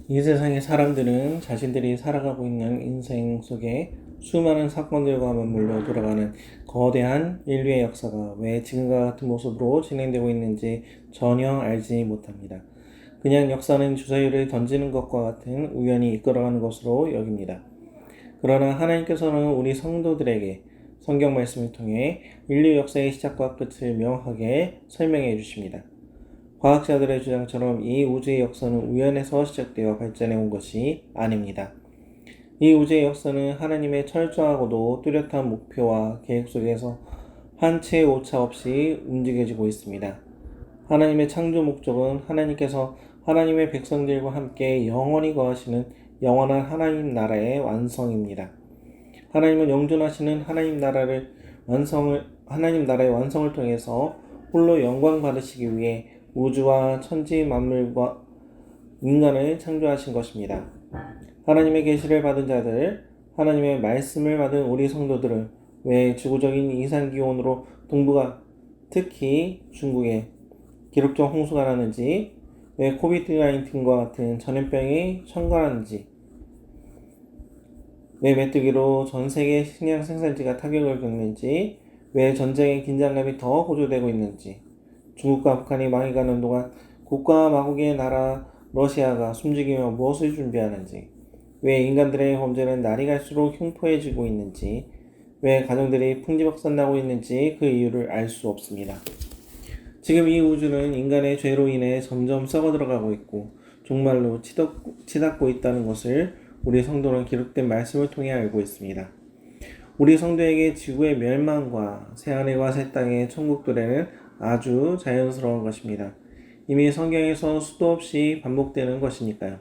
이 세상의 사람들은 자신들이 살아가고 있는 인생 속에 수많은 사건들과 맞물려 돌아가는 거대한 인류의 역사가 왜 지금과 같은 모습으로 진행되고 있는지 전혀 알지 못합니다. 그냥 역사는 주사위를 던지는 것과 같은 우연히 이끌어가는 것으로 여깁니다. 그러나 하나님께서는 우리 성도들에게 성경 말씀을 통해 인류 역사의 시작과 끝을 명확하게 설명해 주십니다. 과학자들의 주장처럼 이 우주의 역사는 우연에서 시작되어 발전해 온 것이 아닙니다. 이 우주의 역사는 하나님의 철저하고도 뚜렷한 목표와 계획 속에서 한 채의 오차 없이 움직여지고 있습니다. 하나님의 창조 목적은 하나님께서 하나님의 백성들과 함께 영원히 거하시는 영원한 하나님 나라의 완성입니다. 하나님은 영존하시는 하나님 나라의 완성을 통해서 홀로 영광 받으시기 위해 우주와 천지 만물과 인간을 창조하신 것입니다. 하나님의 계시를 받은 자들, 하나님의 말씀을 받은 우리 성도들은 왜 지구적인 이상기온으로 동북아, 특히 중국에 기록적 홍수가 나는지, 왜 코비드-19과 같은 전염병이 청간하는지, 왜 메뚜기로 전 세계 식량 생산지가 타격을 겪는지, 왜 전쟁의 긴장감이 더 고조되고 있는지, 중국과 북한이 망해가는 동안 국가 마국의 나라 러시아가 숨죽이며 무엇을 준비하는지, 왜 인간들의 범죄는 날이 갈수록 흉포해지고 있는지, 왜 가정들이 풍지박산나고 있는지 그 이유를 알 수 없습니다. 지금 이 우주는 인간의 죄로 인해 점점 썩어들어가고 있고 종말로 치닫고 있다는 것을 우리 성도는 기록된 말씀을 통해 알고 있습니다. 우리 성도에게 지구의 멸망과 새하늘과 새 땅의 천국도래는 아주 자연스러운 것입니다. 이미 성경에서 수도 없이 반복되는 것이니까요.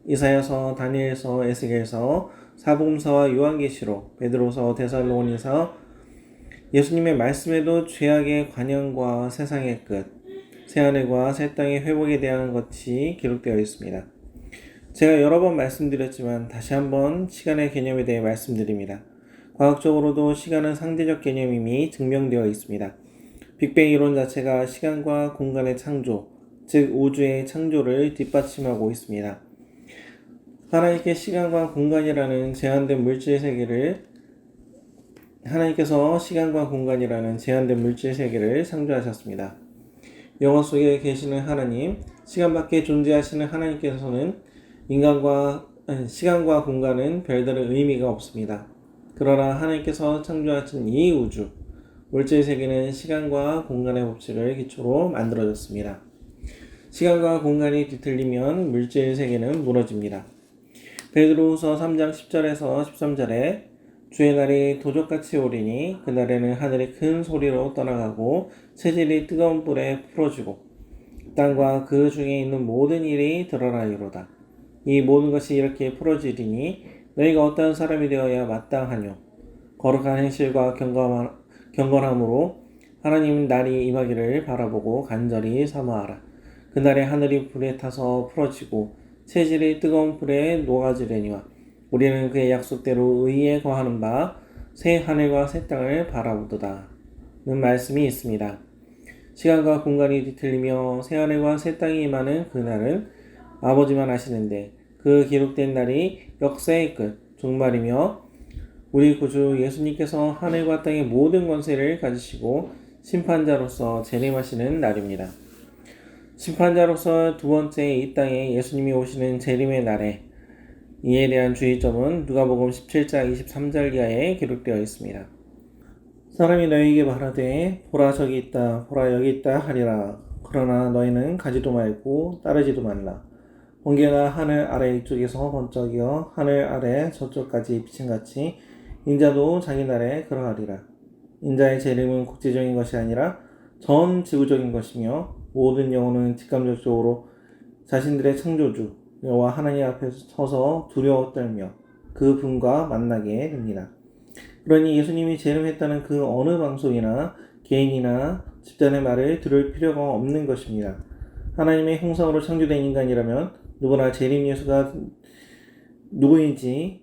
이사야서, 다니엘서, 에스겔서, 사복음서와 요한계시록, 베드로서, 데살로니서, 예수님의 말씀에도 죄악의 관영과 세상의 끝, 새하늘과 새 땅의 회복에 대한 것이 기록되어 있습니다. 제가 여러 번 말씀드렸지만 다시 한번 시간의 개념에 대해 말씀드립니다. 과학적으로도 시간은 상대적 개념임이 증명되어 있습니다. 빅뱅 이론 자체가 시간과 공간의 창조, 즉 우주의 창조를 뒷받침하고 있습니다. 하나님께서 시간과 공간이라는 제한된 물질 세계를 창조하셨습니다. 영화 속에 계시는 하나님, 시간 밖에 존재하시는 하나님께서는 시간과 공간은 별다른 의미가 없습니다. 그러나 하나님께서 창조하신 이 우주, 물질 세계는 시간과 공간의 법칙을 기초로 만들어졌습니다. 시간과 공간이 뒤틀리면 물질 세계는 무너집니다. 베드로후서 3장 10절에서 13절에 주의 날이 도적같이 오리니 그날에는 하늘이 큰 소리로 떠나가고 체질이 뜨거운 불에 풀어지고 땅과 그 중에 있는 모든 일이 드러나리로다. 이 모든 것이 이렇게 풀어지리니 너희가 어떠한 사람이 되어야 마땅하뇨. 거룩한 행실과 경건함으로 하나님 날이 임하기를 바라보고 간절히 사모하라. 그날에 하늘이 불에 타서 풀어지고 체질이 뜨거운 불에 녹아지려니와 우리는 그의 약속대로 의에 거하는 바 새 하늘과 새 땅을 바라보도다 는 말씀이 있습니다. 시간과 공간이 뒤틀리며 새 하늘과 새 땅이 임하는 그날은 아버지만 아시는데 그 기록된 날이 역사의 끝, 종말이며 우리 구주 예수님께서 하늘과 땅의 모든 권세를 가지시고 심판자로서 재림하시는 날입니다. 심판자로서 두 번째 이 땅에 예수님이 오시는 재림의 날에 이에 대한 주의점은 누가복음 17장 23절 이하에 기록되어 있습니다. 사람이 너희에게 말하되 보라 저기 있다 보라 여기 있다 하리라. 그러나 너희는 가지도 말고 따르지도 말라. 번개가 하늘 아래 이쪽에서 번쩍이어 하늘 아래 저쪽까지 비침같이 인자도 자기 날에 그러하리라. 인자의 재림은 국제적인 것이 아니라 전 지구적인 것이며 모든 영혼은 직감적으로 자신들의 창조주 여호와 하나님 앞에 서서 두려워 떨며 그 분과 만나게 됩니다. 그러니 예수님이 재림했다는 그 어느 방송이나 개인이나 집단의 말을 들을 필요가 없는 것입니다. 하나님의 형상으로 창조된 인간이라면 누구나 재림 예수가 누구인지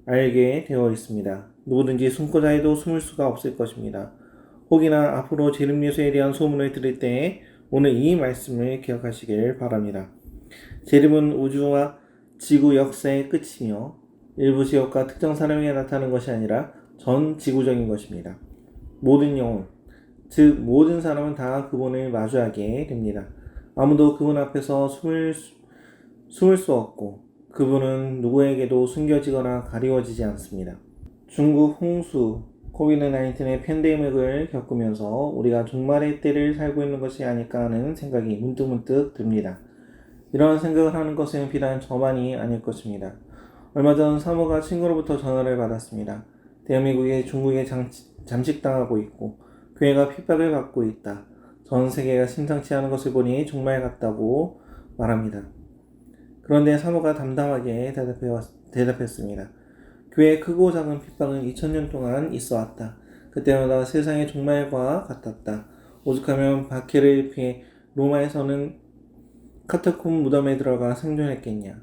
알게 되어 있습니다. 누구든지 숨고자 해도 숨을 수가 없을 것입니다. 혹이나 앞으로 재림 예수에 대한 소문을 들을 때에 오늘 이 말씀을 기억하시길 바랍니다. 재림은 우주와 지구 역사의 끝이며 일부 지역과 특정 사람에게 나타나는 것이 아니라 전 지구적인 것입니다. 모든 영혼, 즉 모든 사람은 다 그분을 마주하게 됩니다. 아무도 그분 앞에서 숨을 수 없고 그분은 누구에게도 숨겨지거나 가리워지지 않습니다. 중국 홍수, 코비드-19의 팬데믹을 겪으면서 우리가 종말의 때를 살고 있는 것이 아닐까 하는 생각이 문득문득 듭니다. 이런 생각을 하는 것은 비단 저만이 아닐 것입니다. 얼마 전 사모가 친구로부터 전화를 받았습니다. 대한민국이 중국에 잠식당하고 있고 교회가 핍박을 받고 있다. 전 세계가 심상치 않은 것을 보니 종말 같다고 말합니다. 그런데 사모가 담담하게 대답했습니다. 교회의 크고 작은 핍박은 2000년 동안 있어 왔다. 그때마다 세상의 종말과 같았다. 오죽하면 박해를 피해 로마에서는 카타콤 무덤에 들어가 생존했겠냐.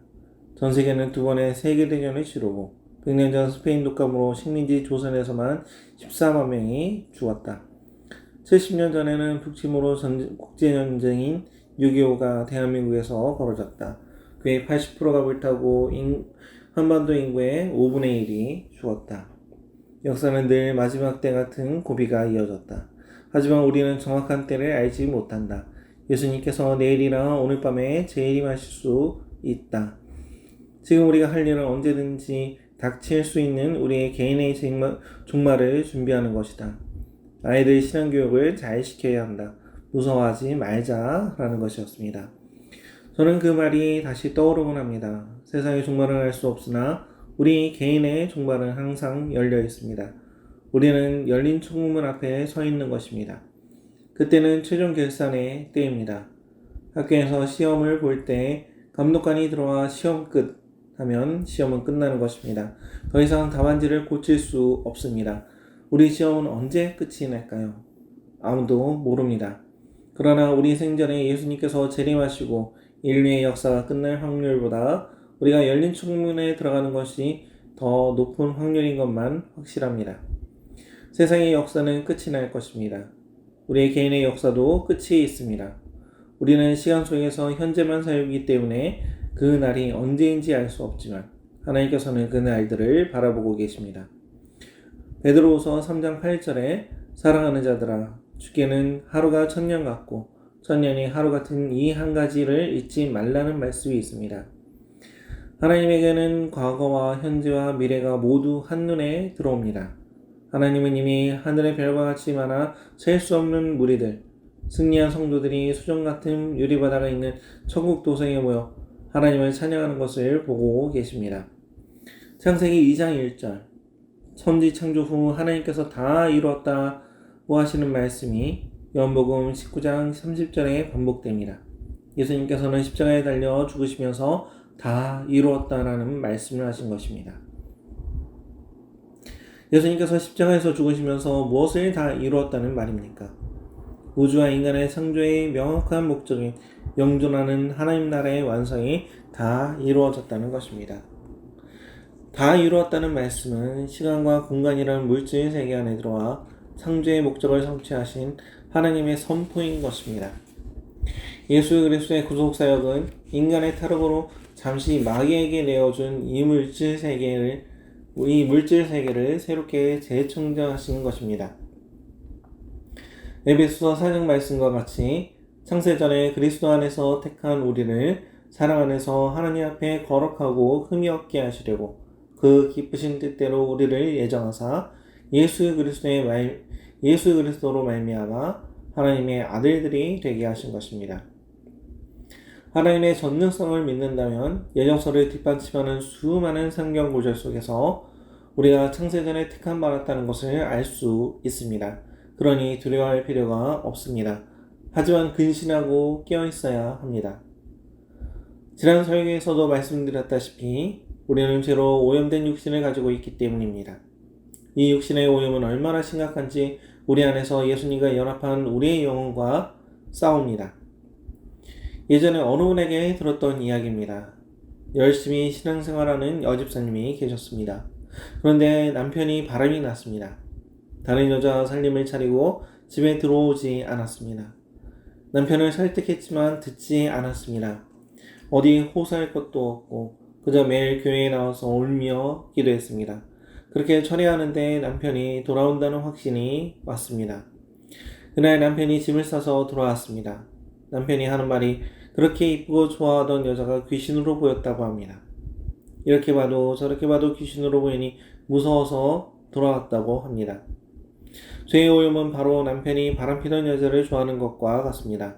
전 세계는 두 번의 세계대전을 치르고 100년 전 스페인 독감으로 식민지 조선에서만 14만 명이 죽었다. 70년 전에는 북침으로 국제전쟁인 6.25가 대한민국에서 벌어졌다. 그의 80%가 불타고 한반도 인구의 5분의 1이 죽었다. 역사는 늘 마지막 때 같은 고비가 이어졌다. 하지만 우리는 정확한 때를 알지 못한다. 예수님께서 내일이나 오늘 밤에 재림하실 수 있다. 지금 우리가 할 일은 언제든지 닥칠 수 있는 우리의 개인의 종말을 준비하는 것이다. 아이들 신앙교육을 잘 시켜야 한다. 무서워하지 말자라는 것이었습니다. 저는 그 말이 다시 떠오르곤 합니다. 세상의 종말은 알 수 없으나 우리 개인의 종말은 항상 열려 있습니다. 우리는 열린 총문 앞에 서 있는 것입니다. 그때는 최종 결산의 때입니다. 학교에서 시험을 볼 때 감독관이 들어와 시험 끝 하면 시험은 끝나는 것입니다. 더 이상 답안지를 고칠 수 없습니다. 우리 시험은 언제 끝이 날까요? 아무도 모릅니다. 그러나 우리 생전에 예수님께서 재림하시고 인류의 역사가 끝날 확률보다 우리가 열린 총문에 들어가는 것이 더 높은 확률인 것만 확실합니다. 세상의 역사는 끝이 날 것입니다. 우리의 개인의 역사도 끝이 있습니다. 우리는 시간 속에서 현재만 살기 때문에 그 날이 언제인지 알 수 없지만 하나님께서는 그 날들을 바라보고 계십니다. 베드로후서 3장 8절에 사랑하는 자들아 주께는 하루가 1000년 같고 1000년이 하루 같은 이 한 가지를 잊지 말라는 말씀이 있습니다. 하나님에게는 과거와 현재와 미래가 모두 한눈에 들어옵니다. 하나님은 이미 하늘의 별과 같이 많아 셀 수 없는 무리들, 승리한 성도들이 수정 같은 유리바다가 있는 천국 도성에 모여 하나님을 찬양하는 것을 보고 계십니다. 창세기 2장 1절 천지 창조 후 하나님께서 다 이루었다고 하시는 말씀이 요한복음 19장 30절에 반복됩니다. 예수님께서는 십자가에 달려 죽으시면서 다 이루었다라는 말씀을 하신 것입니다. 예수님께서 십자가에서 죽으시면서 무엇을 다 이루었다는 말입니까? 우주와 인간의 창조의 명확한 목적인 영존하는 하나님 나라의 완성이 다 이루어졌다는 것입니다. 다 이루었다는 말씀은 시간과 공간이라는 물질 세계 안에 들어와 창조의 목적을 성취하신 하나님의 선포인 것입니다. 예수 그리스도의 구속사역은 인간의 타락으로 잠시 마귀에게 내어준 이 물질 세계를 새롭게 재청정하신 것입니다. 에베소서 4장 말씀과 같이 창세전에 그리스도 안에서 택한 우리를 사랑 안에서 하나님 앞에 거룩하고 흠이 없게 하시려고 그 기쁘신 뜻대로 우리를 예정하사 예수 그리스도로 말미암아 하나님의 아들들이 되게 하신 것입니다. 하나님의 전능성을 믿는다면 예정서를 뒷받침하는 수많은 성경 구절 속에서 우리가 창세전에 택함 받았다는 것을 알 수 있습니다. 그러니 두려워할 필요가 없습니다. 하지만 근신하고 깨어있어야 합니다. 지난 설교에서도 말씀드렸다시피 우리는 죄로 오염된 육신을 가지고 있기 때문입니다. 이 육신의 오염은 얼마나 심각한지 우리 안에서 예수님과 연합한 우리의 영혼과 싸웁니다. 예전에 어느 분에게 들었던 이야기입니다. 열심히 신앙생활하는 여집사님이 계셨습니다. 그런데 남편이 바람이 났습니다. 다른 여자와 살림을 차리고 집에 들어오지 않았습니다. 남편을 설득했지만 듣지 않았습니다. 어디 호소할 것도 없고 그저 매일 교회에 나와서 울며 기도했습니다. 그렇게 처리하는데 남편이 돌아온다는 확신이 왔습니다. 그날 남편이 짐을 싸서 돌아왔습니다. 남편이 하는 말이 그렇게 이쁘고 좋아하던 여자가 귀신으로 보였다고 합니다. 이렇게 봐도 저렇게 봐도 귀신으로 보이니 무서워서 돌아왔다고 합니다. 죄의 오염은 바로 남편이 바람피던 여자를 좋아하는 것과 같습니다.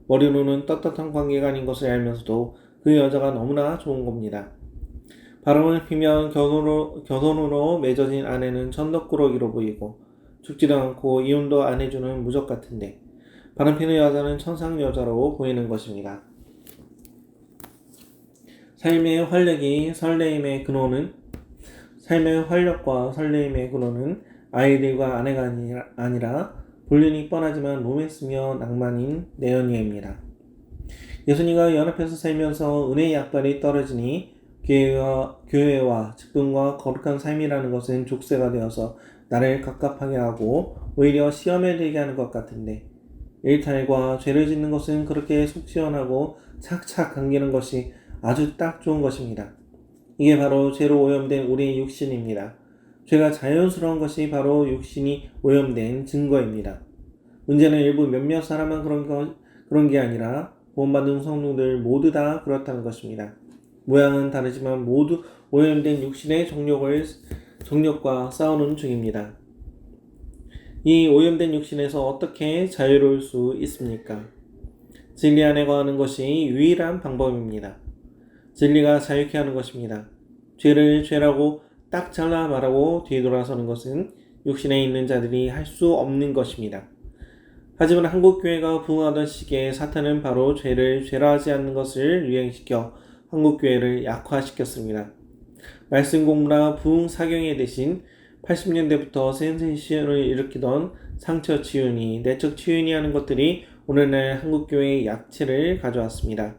머리로는 떳떳한 관계가 아닌 것을 알면서도 그 여자가 너무나 좋은 겁니다. 바람을 피면 겨돈으로 맺어진 아내는 천덕꾸러기로 보이고 죽지도 않고 이혼도 안 해주는 무적 같은데 바람피는 여자는 천상 여자로 보이는 것입니다. 삶의 활력과 설레임의 근원은 아이들과 아내가 아니라 불륜이 뻔하지만 로맨스며 낭만인 내연녀입니다. 예수님과 연합해서 살면서 은혜의 약발이 떨어지니 교회와 직분과 거룩한 삶이라는 것은 족쇄가 되어서 나를 갑갑하게 하고 오히려 시험에 들게 하는 것 같은데 일탈과 죄를 짓는 것은 그렇게 속 시원하고 착착 감기는 것이 아주 딱 좋은 것입니다. 이게 바로 죄로 오염된 우리의 육신입니다. 죄가 자연스러운 것이 바로 육신이 오염된 증거입니다. 문제는 일부 몇몇 사람만 그런 게 아니라 구원받은 성도들 모두 다 그렇다는 것입니다. 모양은 다르지만 모두 오염된 육신의 정욕과 싸우는 중입니다. 이 오염된 육신에서 어떻게 자유로울 수 있습니까? 진리 안에 거하는 것이 유일한 방법입니다. 진리가 자유케 하는 것입니다. 죄를 죄라고 딱 잘라 말하고 뒤돌아서는 것은 육신에 있는 자들이 할 수 없는 것입니다. 하지만 한국교회가 부흥하던 시기에 사탄은 바로 죄를 죄라하지 않는 것을 유행시켜 한국교회를 약화시켰습니다. 말씀 공부나 부흥 사경에 대신 80년대부터 센세이션을 일으키던 상처 치유니, 내적 치유니 하는 것들이 오늘날 한국교회의 약체를 가져왔습니다.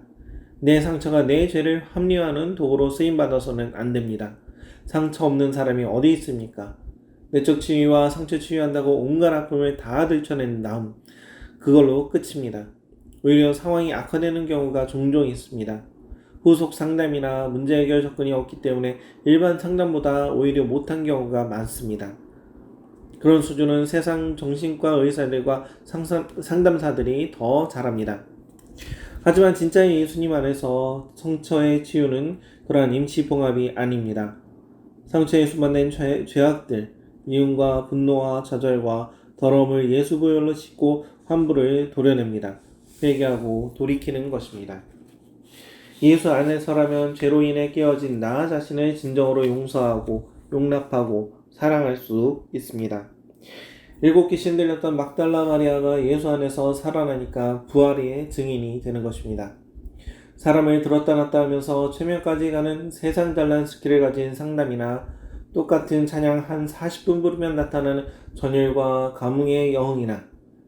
내 상처가 내 죄를 합리화하는 도구로 쓰임받아서는 안 됩니다. 상처 없는 사람이 어디 있습니까? 내적 치유와 상처 치유한다고 온갖 아픔을 다 들춰낸 다음 그걸로 끝입니다. 오히려 상황이 악화되는 경우가 종종 있습니다. 후속 상담이나 문제 해결 접근이 없기 때문에 일반 상담보다 오히려 못한 경우가 많습니다. 그런 수준은 세상 정신과 의사들과 상담사들이 더 잘합니다. 하지만 진짜의 예수님 안에서 상처의 치유는 그러한 임시봉합이 아닙니다. 상처에 수반된 죄악들, 미움과 분노와 좌절과 더러움을 예수 보혈로 씻고 환부를 도려냅니다. 회개하고 돌이키는 것입니다. 예수 안에서라면 죄로 인해 깨어진 나 자신을 진정으로 용서하고 용납하고 사랑할 수 있습니다. 7 귀신 들렸던 막달라 마리아가 예수 안에서 살아나니까 부활의 증인이 되는 것입니다. 사람을 들었다 놨다 하면서 최면까지 가는 세상 잘난 스킬을 가진 상담이나 똑같은 찬양 한 40분 부르면 나타나는 전율과 감흥의 여흥이나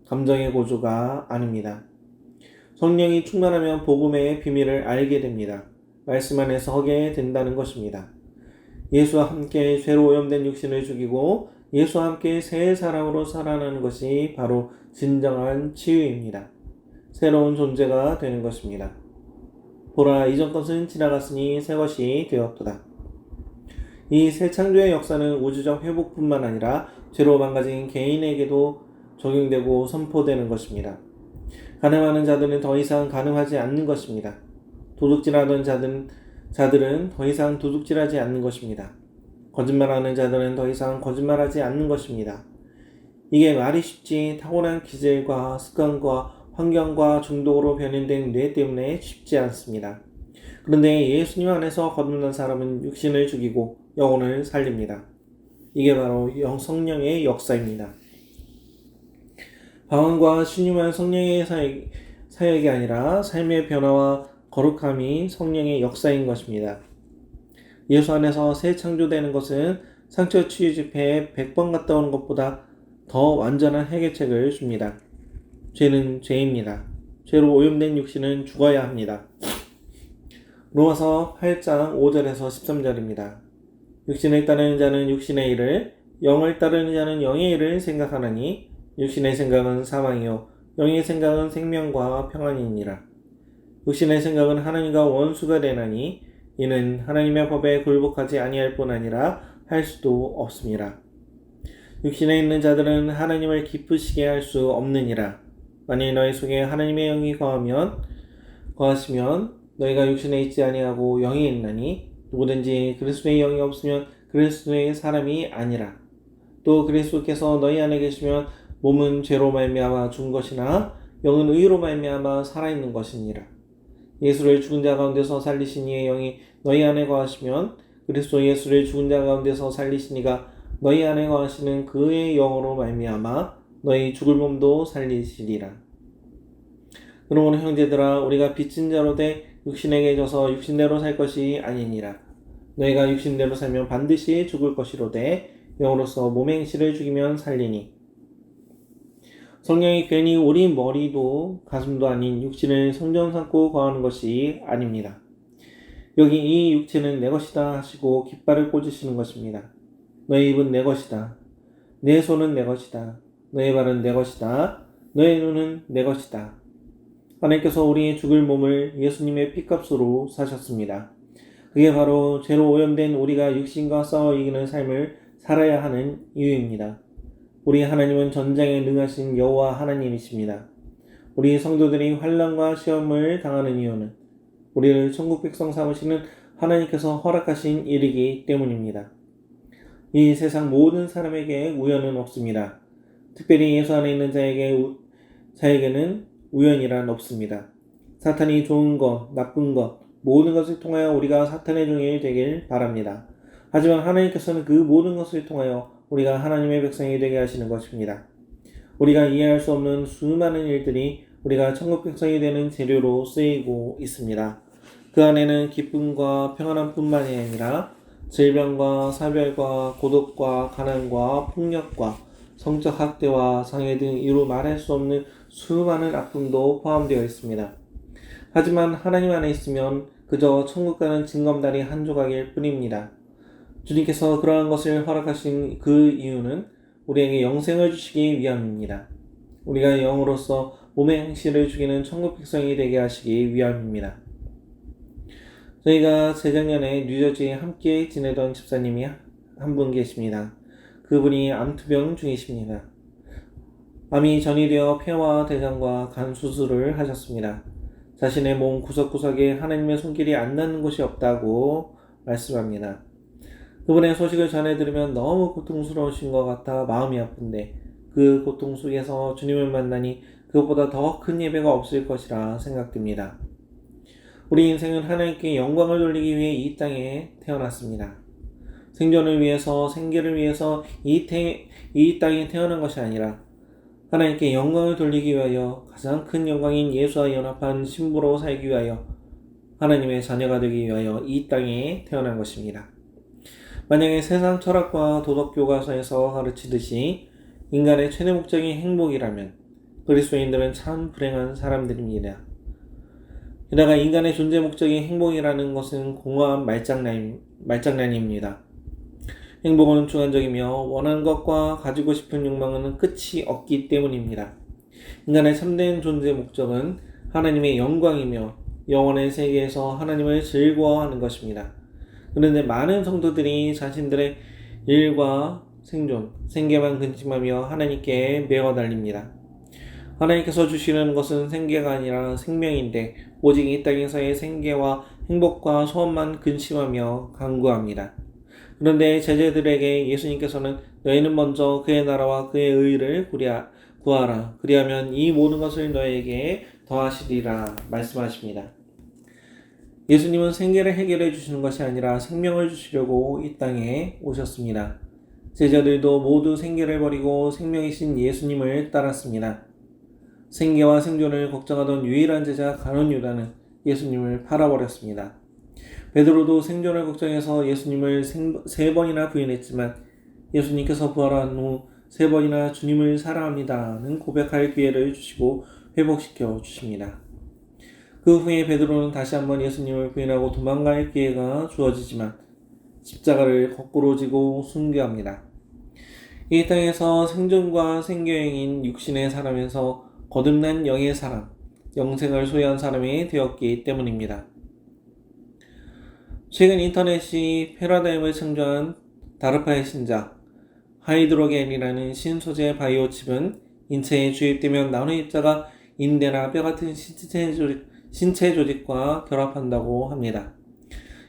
감정의 고조가 아닙니다. 성령이 충만하면 복음의 비밀을 알게 됩니다. 말씀 안에서 서게 된다는 것입니다. 예수와 함께 죄로 오염된 육신을 죽이고 예수와 함께 새 사람으로 살아나는 것이 바로 진정한 치유입니다. 새로운 존재가 되는 것입니다. 보라, 이전 것은 지나갔으니 새 것이 되었도다. 이 새 창조의 역사는 우주적 회복뿐만 아니라 죄로 망가진 개인에게도 적용되고 선포되는 것입니다. 가늠하는 자들은 더 이상 가늠하지 않는 것입니다. 도둑질하던 자들은 더 이상 도둑질하지 않는 것입니다. 거짓말하는 자들은 더 이상 거짓말하지 않는 것입니다. 이게 말이 쉽지 타고난 기질과 습관과 환경과 중독으로 변형된 뇌 때문에 쉽지 않습니다. 그런데 예수님 안에서 거듭난 사람은 육신을 죽이고 영혼을 살립니다. 이게 바로 성령의 역사입니다. 방언과 신유한 성령의 사역이 아니라 삶의 변화와 거룩함이 성령의 역사인 것입니다. 예수 안에서 새 창조되는 것은 상처 치유 집회에 100번 갔다 오는 것보다 더 완전한 해결책을 줍니다. 죄는 죄입니다. 죄로 오염된 육신은 죽어야 합니다. 로마서 8장 5절에서 13절입니다. 육신을 따르는 자는 육신의 일을, 영을 따르는 자는 영의 일을 생각하나니 육신의 생각은 사망이요 영의 생각은 생명과 평안이니라. 육신의 생각은 하나님과 원수가 되나니 이는 하나님의 법에 굴복하지 아니할 뿐 아니라 할 수도 없습니다. 육신에 있는 자들은 하나님을 기쁘시게 할 수 없느니라. 만일 너희 속에 하나님의 영이 거하시면 너희가 육신에 있지 아니하고 영이 있나니 누구든지 그리스도의 영이 없으면 그리스도의 사람이 아니라. 또 그리스도께서 너희 안에 계시면 몸은 죄로 말미암아 죽은 것이나 영은 의로 말미암아 살아있는 것이니라. 예수를 죽은 자 가운데서 살리신 이의 영이 너희 안에 거하시면 그리스도 예수를 죽은 자 가운데서 살리신 이가 너희 안에 거하시는 그의 영으로 말미암아 너희 죽을 몸도 살리시리라. 그러므로 형제들아, 우리가 빚진 자로 돼 육신에게 져서 육신대로 살 것이 아니니라. 너희가 육신대로 살면 반드시 죽을 것이로되 영으로서 몸의 행실을 죽이면 살리니. 성령이 괜히 우리 머리도 가슴도 아닌 육신을 성전 삼고 거하는 것이 아닙니다. 여기 이 육체는 내 것이다 하시고 깃발을 꽂으시는 것입니다. 너의 입은 내 것이다. 내 손은 내 것이다. 너의 발은 내 것이다. 너의 눈은 내 것이다. 하나님께서 우리의 죽을 몸을 예수님의 피값으로 사셨습니다. 그게 바로 죄로 오염된 우리가 육신과 싸워 이기는 삶을 살아야 하는 이유입니다. 우리 하나님은 전쟁에 능하신 여호와 하나님이십니다. 우리 성도들이 환난과 시험을 당하는 이유는 우리를 천국 백성 삼으시는 하나님께서 허락하신 일이기 때문입니다. 이 세상 모든 사람에게 우연은 없습니다. 특별히 예수 안에 있는 자에게는 우연이란 없습니다. 사탄이 좋은 것, 나쁜 것, 모든 것을 통하여 우리가 사탄의 종이 되길 바랍니다. 하지만 하나님께서는 그 모든 것을 통하여 우리가 하나님의 백성이 되게 하시는 것입니다. 우리가 이해할 수 없는 수많은 일들이 우리가 천국 백성이 되는 재료로 쓰이고 있습니다. 그 안에는 기쁨과 평안함뿐만이 아니라 질병과 사별과 고독과 가난과 폭력과 성적 학대와 상해 등 이루 말할 수 없는 수많은 아픔도 포함되어 있습니다. 하지만 하나님 안에 있으면 그저 천국 가는 징검다리 한 조각일 뿐입니다. 주님께서 그러한 것을 허락하신 그 이유는 우리에게 영생을 주시기 위함입니다. 우리가 영으로서 몸의 행실을 죽이는 천국 백성이 되게 하시기 위함입니다. 저희가 재작년에 뉴저지에 함께 지내던 집사님이 한 분 계십니다. 그분이 암투병 중이십니다. 암이 전이되어 폐와 대장과 간 수술을 하셨습니다. 자신의 몸 구석구석에 하나님의 손길이 안 닿는 곳이 없다고 말씀합니다. 그분의 소식을 전해 들으면 너무 고통스러우신 것 같아 마음이 아픈데 그 고통 속에서 주님을 만나니 그것보다 더 큰 예배가 없을 것이라 생각됩니다. 우리 인생은 하나님께 영광을 돌리기 위해 이 땅에 태어났습니다. 생존을 위해서, 생계를 위해서 이 땅에 태어난 것이 아니라 하나님께 영광을 돌리기 위하여 가장 큰 영광인 예수와 연합한 신부로 살기 위하여 하나님의 자녀가 되기 위하여 이 땅에 태어난 것입니다. 만약에 세상 철학과 도덕 교과서에서 가르치듯이 인간의 최대 목적이 행복이라면 그리스도인들은 참 불행한 사람들입니다. 게다가 인간의 존재 목적이 행복이라는 것은 공허한 말장난입니다. 행복은 주관적이며 원하는 것과 가지고 싶은 욕망은 끝이 없기 때문입니다. 인간의 참된 존재 목적은 하나님의 영광이며 영원의 세계에서 하나님을 즐거워하는 것입니다. 그런데 많은 성도들이 자신들의 일과 생존, 생계만 근심하며 하나님께 매어 달립니다. 하나님께서 주시는 것은 생계가 아니라 생명인데 오직 이 땅에서의 생계와 행복과 소원만 근심하며 간구합니다. 그런데 제자들에게 예수님께서는 너희는 먼저 그의 나라와 그의 의를 구하라. 그리하면 이 모든 것을 너희에게 더하시리라 말씀하십니다. 예수님은 생계를 해결해 주시는 것이 아니라 생명을 주시려고 이 땅에 오셨습니다. 제자들도 모두 생계를 버리고 생명이신 예수님을 따랐습니다. 생계와 생존을 걱정하던 유일한 제자 가룟 유다는 예수님을 팔아버렸습니다. 베드로도 생존을 걱정해서 예수님을 3번이나 부인했지만 예수님께서 부활한 후 3번이나 주님을 사랑합니다는 고백할 기회를 주시고 회복시켜 주십니다. 그 후에 베드로는 다시 한번 예수님을 부인하고 도망갈 기회가 주어지지만 십자가를 거꾸로 지고 순교합니다. 이 땅에서 생존과 생계형인 육신의 사람에서 거듭난 영의 사람, 영생을 소유한 사람이 되었기 때문입니다. 최근 인터넷이 패러다임을 창조한 다르파의 신작 하이드로겐이라는 신소재 바이오 칩은 인체에 주입되면 나노입자가 인대나 뼈 같은 신체 조직과 결합한다고 합니다.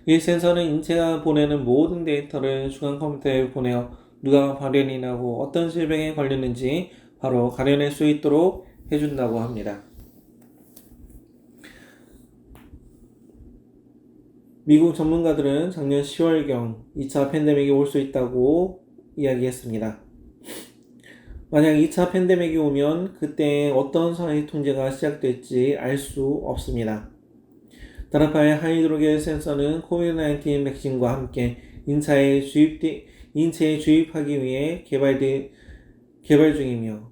이 센서는 인체가 보내는 모든 데이터를 주간 컴퓨터에 보내어 누가 발현이 나고 어떤 질병에 걸렸는지 바로 가려낼 수 있도록 해준다고 합니다. 미국 전문가들은 작년 10월경 2차 팬데믹이 올 수 있다고 이야기했습니다. 만약 2차 팬데믹이 오면 그때 어떤 사회 통제가 시작될지 알 수 없습니다. 다르파의 하이드로겐 센서는 코비드-19 백신과 함께 인체에 주입하기 위해 개발 중이며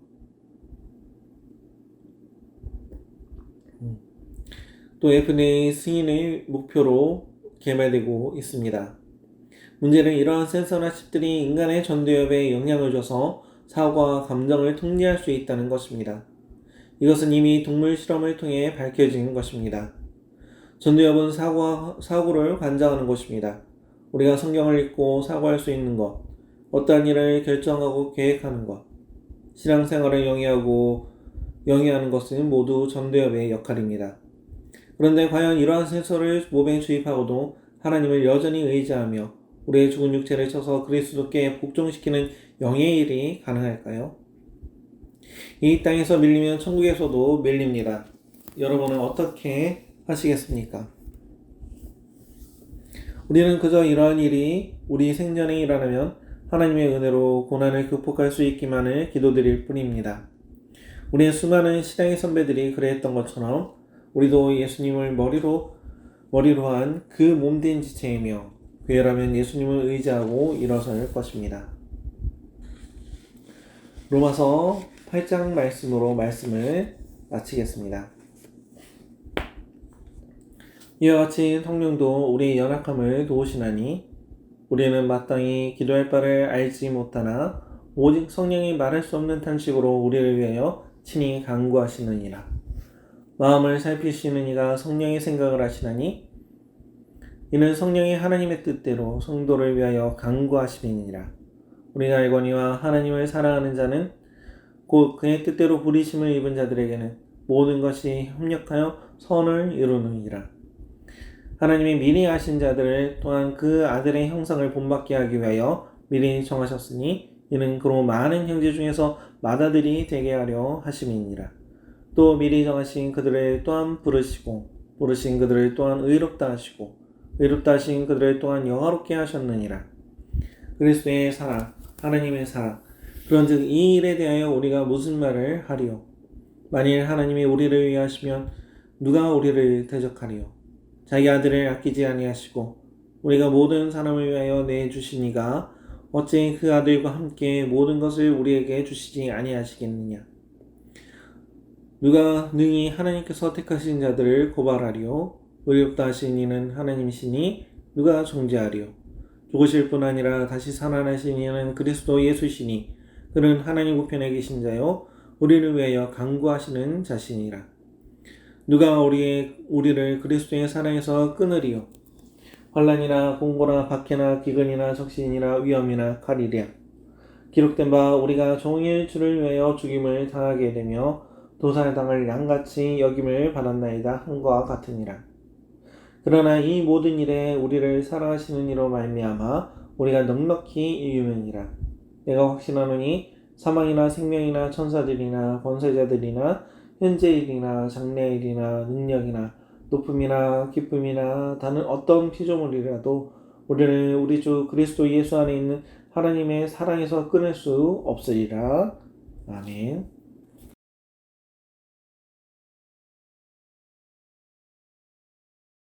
또 FDA 승인을 목표로 개발되고 있습니다. 문제는 이러한 센서나 칩들이 인간의 전두엽에 영향을 줘서 사고와 감정을 통제할 수 있다는 것입니다. 이것은 이미 동물 실험을 통해 밝혀진 것입니다. 전두엽은 사고를 관장하는 곳입니다. 우리가 성경을 읽고 사고할 수 있는 것, 어떠한 일을 결정하고 계획하는 것, 신앙생활을 영위하는 것은 모두 전두엽의 역할입니다. 그런데 과연 이러한 센서를 몸에 주입하고도 하나님을 여전히 의지하며 우리의 죽은 육체를 쳐서 그리스도께 복종시키는 영의 일이 가능할까요? 이 땅에서 밀리면 천국에서도 밀립니다. 여러분은 어떻게 하시겠습니까? 우리는 그저 이러한 일이 우리 생전에 일어나면 하나님의 은혜로 고난을 극복할 수 있기만을 기도드릴 뿐입니다. 우리의 수많은 신앙의 선배들이 그랬던 것처럼 우리도 예수님을 머리로 한 그 몸된 지체이며 괴라면 예수님을 의지하고 일어설 것입니다. 로마서 8장 말씀으로 말씀을 마치겠습니다. 이와 같이 성령도 우리의 연약함을 도우시나니 우리는 마땅히 기도할 바를 알지 못하나 오직 성령이 말할 수 없는 탄식으로 우리를 위하여 친히 간구하시느니라. 마음을 살피시는 이가 성령의 생각을 하시나니 이는 성령이 하나님의 뜻대로 성도를 위하여 간구하심이니라. 우리가 알거니와 하나님을 사랑하는 자는 곧 그의 뜻대로 부르심을 입은 자들에게는 모든 것이 협력하여 선을 이루느니라. 하나님이 미리 아신 자들을 또한 그 아들의 형상을 본받게 하기 위하여 미리 정하셨으니 이는 그로 많은 형제 중에서 맏아들이 되게 하려 하심이니라. 또 미리 정하신 그들을 또한 부르시고 부르신 그들을 또한 의롭다 하시고 의롭다 하신 그들을 또한 영화롭게 하셨느니라. 그리스도의 사랑, 하나님의 사랑. 그런즉 이 일에 대하여 우리가 무슨 말을 하리요? 만일 하나님이 우리를 위하시면 누가 우리를 대적하리요? 자기 아들을 아끼지 아니하시고 우리가 모든 사람을 위하여 내주시니가 어찌 그 아들과 함께 모든 것을 우리에게 주시지 아니하시겠느냐? 누가 능히 하나님께서 택하신 자들을 고발하리요? 의롭다 하신 이는 하나님이시니 누가 정죄하리요? 죽으실 뿐 아니라 다시 살아나신 이는 그리스도 예수시니 그는 하나님 우편에 계신 자요 우리를 위하여 간구하시는 자신이라. 누가 우리를 그리스도의 사랑에서 끊으리요? 환난이나 공고나 박해나 기근이나 적신이나 위험이나 칼이랴. 기록된 바 우리가 종일 주를 위하여 죽임을 당하게 되며 도살당할 양같이 여김을 받았나이다 한과 같으니라. 그러나 이 모든 일에 우리를 사랑하시는 이로 말미암아 우리가 넉넉히 이기느니라. 내가 확신하노니 사망이나 생명이나 천사들이나 권세자들이나 현재일이나 장래일이나 능력이나 높음이나 기쁨이나 다른 어떤 피조물이라도 우리를 우리 주 그리스도 예수 안에 있는 하나님의 사랑에서 끊을 수 없으리라. 아멘.